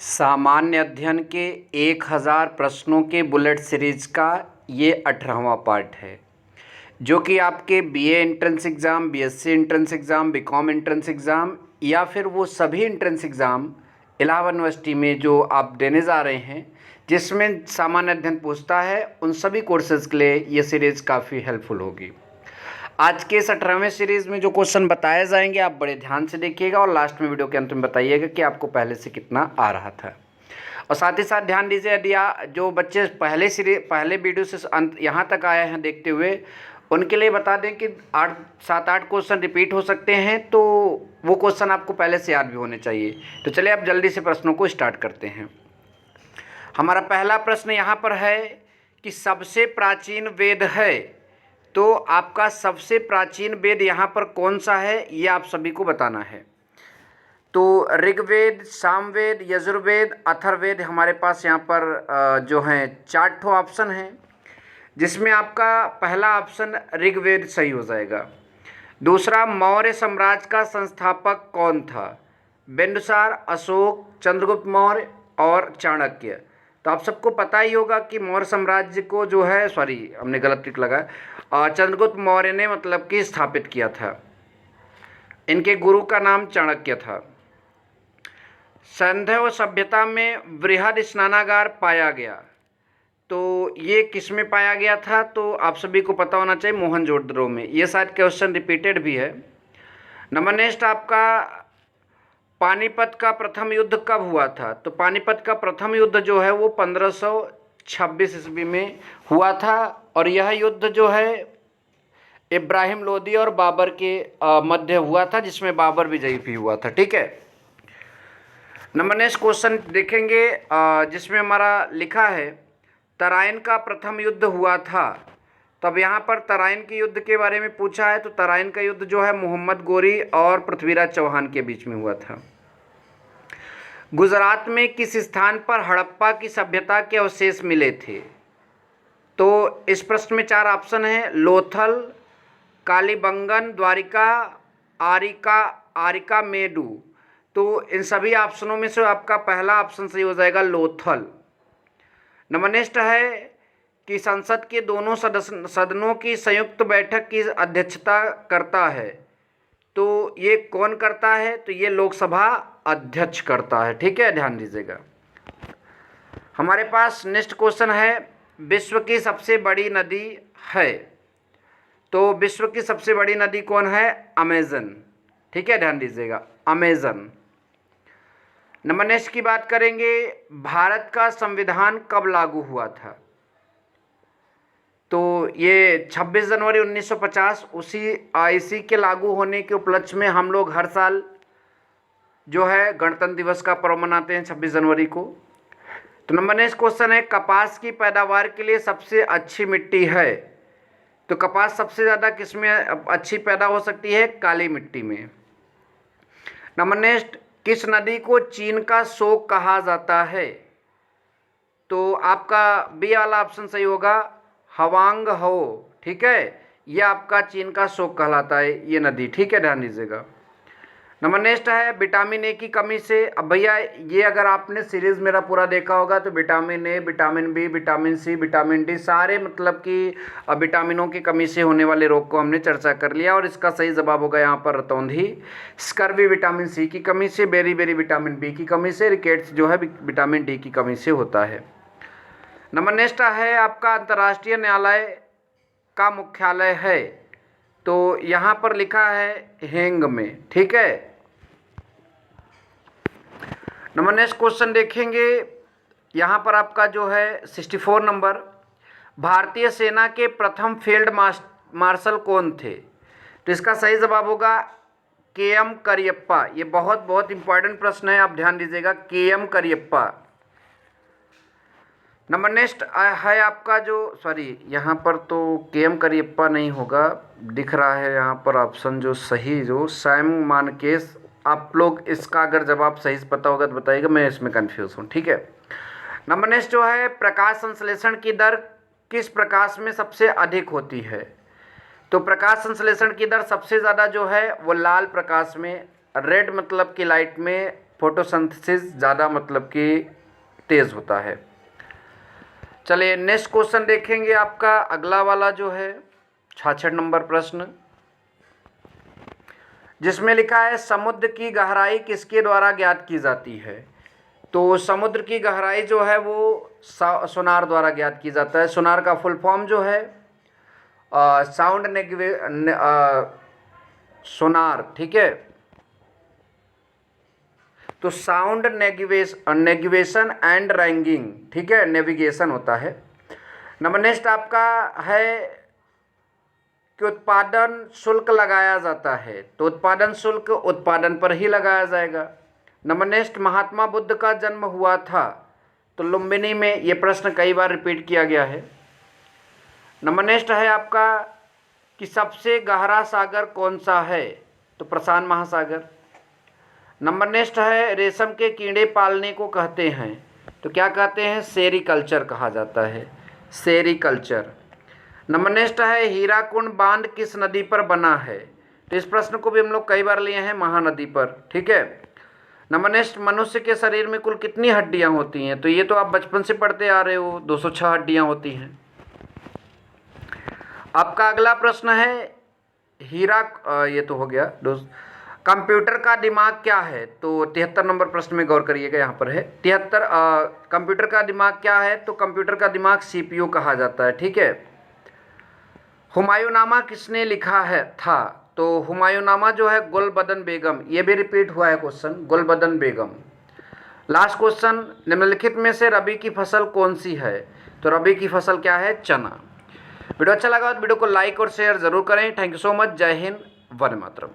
सामान्य अध्ययन के 1000 प्रश्नों के बुलेट सीरीज का ये 18वां पार्ट है, जो कि आपके BA entrance exam, BSc entrance exam, BCom entrance exam या फिर वो सभी एंट्रेंस एग्ज़ाम इलाहाबाद यूनिवर्सिटी में जो आप देने जा रहे हैं, जिसमें सामान्य अध्ययन पूछता है, उन सभी कोर्सेज़ के लिए ये सीरीज़ काफ़ी हेल्पफुल होगी। आज के इस 18वें सीरीज़ में जो क्वेश्चन बताए जाएंगे, आप बड़े ध्यान से देखिएगा और लास्ट में वीडियो के अंत में बताइएगा कि आपको पहले से कितना आ रहा था। और साथ ही साथ ध्यान दीजिए, यदि जो बच्चे पहले वीडियो से अंत यहाँ तक आए हैं देखते हुए, उनके लिए बता दें कि 7-8 क्वेश्चन रिपीट हो सकते हैं, तो वो क्वेश्चन आपको पहले से याद भी होने चाहिए। तो चलिए अब जल्दी से प्रश्नों को स्टार्ट करते हैं। हमारा पहला प्रश्न यहाँ पर है कि सबसे प्राचीन वेद है, तो आपका सबसे प्राचीन वेद यहाँ पर कौन सा है, ये आप सभी को बताना है। तो ऋग्वेद, सामवेद, यजुर्वेद, अथर्ववेद हमारे पास यहाँ पर जो हैं 4 ठो ऑप्शन हैं, जिसमें आपका पहला ऑप्शन ऋग्वेद सही हो जाएगा। दूसरा, मौर्य साम्राज्य का संस्थापक कौन था? बिंदुसार, अशोक, चंद्रगुप्त मौर्य और चाणक्य। तो आप सबको पता ही होगा कि मौर्य साम्राज्य को जो है, हमने गलत टिक लगा, चंद्रगुप्त मौर्य ने मतलब कि स्थापित किया था। इनके गुरु का नाम चाणक्य था। सिंधु सभ्यता में बृहद स्नानागार पाया गया, तो ये किस में पाया गया था? तो आप सभी को पता होना चाहिए, मोहनजोदड़ो में। ये शायद क्वेश्चन रिपीटेड भी है। नंबर नेक्स्ट, आपका पानीपत का प्रथम युद्ध कब हुआ था? तो पानीपत का प्रथम युद्ध जो है वो 1526 ईस्वी में हुआ था, और यह युद्ध जो है इब्राहिम लोदी और बाबर के मध्य हुआ था, जिसमें बाबर विजयी भी हुआ था। ठीक है। नंबर नेक्स्ट क्वेश्चन देखेंगे, जिसमें हमारा लिखा है तराइन का प्रथम युद्ध हुआ था। तो अब यहाँ पर तराइन के युद्ध के बारे में पूछा है, तो तराइन का युद्ध जो है मोहम्मद गोरी और पृथ्वीराज चौहान के बीच में हुआ था। गुजरात में किस स्थान पर हड़प्पा की सभ्यता के अवशेष मिले थे? तो इस प्रश्न में 4 ऑप्शन हैं, लोथल, कालीबंगन, द्वारिका, आरिका मेडू। तो इन सभी ऑप्शनों में से आपका पहला ऑप्शन सही हो जाएगा, लोथल। नंबर नेक्स्ट है कि संसद के दोनों सदनों की संयुक्त बैठक की अध्यक्षता करता है, तो ये कौन करता है? तो ये लोकसभा अध्यक्ष करता है। ठीक है, ध्यान दीजिएगा। हमारे पास नेक्स्ट क्वेश्चन है, विश्व की सबसे बड़ी नदी है, तो विश्व की सबसे बड़ी नदी कौन है? अमेजन। ठीक है, ध्यान दीजिएगा, अमेजन। नंबर नेक्स्ट की बात करेंगे, भारत का संविधान कब लागू हुआ था? तो ये 26 जनवरी 1950, इसी के लागू होने के उपलक्ष्य में हम लोग हर साल जो है गणतंत्र दिवस का पर्व मनाते हैं 26 जनवरी को। तो नंबर नेक्स्ट क्वेश्चन है, कपास की पैदावार के लिए सबसे अच्छी मिट्टी है, तो कपास सबसे ज़्यादा किस में अच्छी पैदा हो सकती है? काली मिट्टी में। नंबर नेक्स्ट, किस नदी को चीन का शोक कहा जाता है? तो आपका बी वाला ऑप्शन सही होगा, हवांग हो। ठीक है, यह आपका चीन का शोक कहलाता है ये नदी। ठीक है, ध्यान दीजिएगा। नंबर नेक्स्ट है, विटामिन ए की कमी से। अब भैया ये अगर आपने सीरीज मेरा पूरा देखा होगा, तो vitamin A, vitamin B, vitamin C, vitamin D, सारे मतलब कि विटामिनों की कमी से होने वाले रोग को हमने चर्चा कर लिया, और इसका सही जवाब होगा यहाँ पर रतौंधी। स्कर्वी विटामिन सी की कमी से, बेरी विटामिन बी की कमी से, रिकेट्स जो है विटामिन डी की कमी से होता है। नंबर नेक्स्ट है आपका, अंतर्राष्ट्रीय न्यायालय का मुख्यालय है, तो यहाँ पर लिखा है हेंग में। ठीक है। नंबर नेक्स्ट क्वेश्चन देखेंगे, यहाँ पर आपका जो है 64 नंबर, भारतीय सेना के प्रथम फील्ड मार्शल कौन थे? तो इसका सही जवाब होगा के.एम. करियप्पा। ये बहुत इंपॉर्टेंट प्रश्न है, आप ध्यान दीजिएगा, के.एम. करियप्पा। नंबर नेक्स्ट है आपका जो, यहाँ पर तो के.एम. करियप्पा नहीं होगा, दिख रहा है यहाँ पर ऑप्शन जो सही, जो सैम मानकेश। आप लोग इसका अगर जवाब सही से पता होगा तो बताइएगा, मैं इसमें कंफ्यूज हूँ। ठीक है। नंबर नेक्स्ट जो है, प्रकाश संश्लेषण की दर किस प्रकाश में सबसे अधिक होती है? तो प्रकाश संश्लेषण की दर सबसे ज़्यादा जो है वो लाल प्रकाश में, रेड मतलब की लाइट में फोटोसिंथेसिस ज़्यादा मतलब कि तेज़ होता है। चलिए नेक्स्ट क्वेश्चन देखेंगे, आपका अगला वाला जो है 66 नंबर प्रश्न, जिसमें लिखा है समुद्र की गहराई किसके द्वारा ज्ञात की जाती है। तो समुद्र की गहराई जो है वो सोनार द्वारा ज्ञात की जाता है। सोनार का फुल फॉर्म जो है साउंड सोनार, ठीक है। तो साउंड नेविगेशन एंड रैंगिंग, ठीक है, नेविगेशन होता है। नंबर नेक्स्ट आपका है कि उत्पादन शुल्क लगाया जाता है, तो उत्पादन शुल्क उत्पादन पर ही लगाया जाएगा। नंबर नेक्स्ट महात्मा बुद्ध का जन्म हुआ था, तो लुम्बिनी में, ये प्रश्न कई बार रिपीट किया गया है। नंबर नेक्स्ट है आपका कि सबसे गहरा सागर कौन सा है, तो प्रशांत महासागर। नंबर नेक्स्ट है रेशम के कीड़े पालने को कहते हैं, तो क्या कहते हैं, सेरीकल्चर कहा जाता है, सेरीकल्चर। नंबर नेक्स्ट है हीराकुंड बांध किस नदी पर बना है, तो इस प्रश्न को भी हम लोग कई बार लिए हैं, महानदी पर, ठीक है। नंबर नेक्स्ट मनुष्य के शरीर में कुल कितनी हड्डियां होती हैं, तो ये तो आप बचपन से पढ़ते आ रहे हो, 206 हड्डियां होती हैं। आपका अगला प्रश्न है ये तो हो गया दोस्त, कंप्यूटर का दिमाग क्या है, तो 73 नंबर प्रश्न में गौर करिएगा, यहाँ पर है 73। कंप्यूटर का दिमाग क्या है, तो कंप्यूटर का दिमाग सीपीयू कहा जाता है, ठीक है। हुमायूंनामा किसने लिखा है था, तो हुमायूंनामा जो है गुलबदन बेगम, ये भी रिपीट हुआ है क्वेश्चन, गुलबदन बेगम। लास्ट क्वेश्चन, निम्नलिखित में से रबी की फसल कौन सी है, तो रबी की फसल क्या है, चना। वीडियो अच्छा लगा तो वीडियो को लाइक और शेयर जरूर करें। Thank you so much. जय हिंद, वंदे मातरम।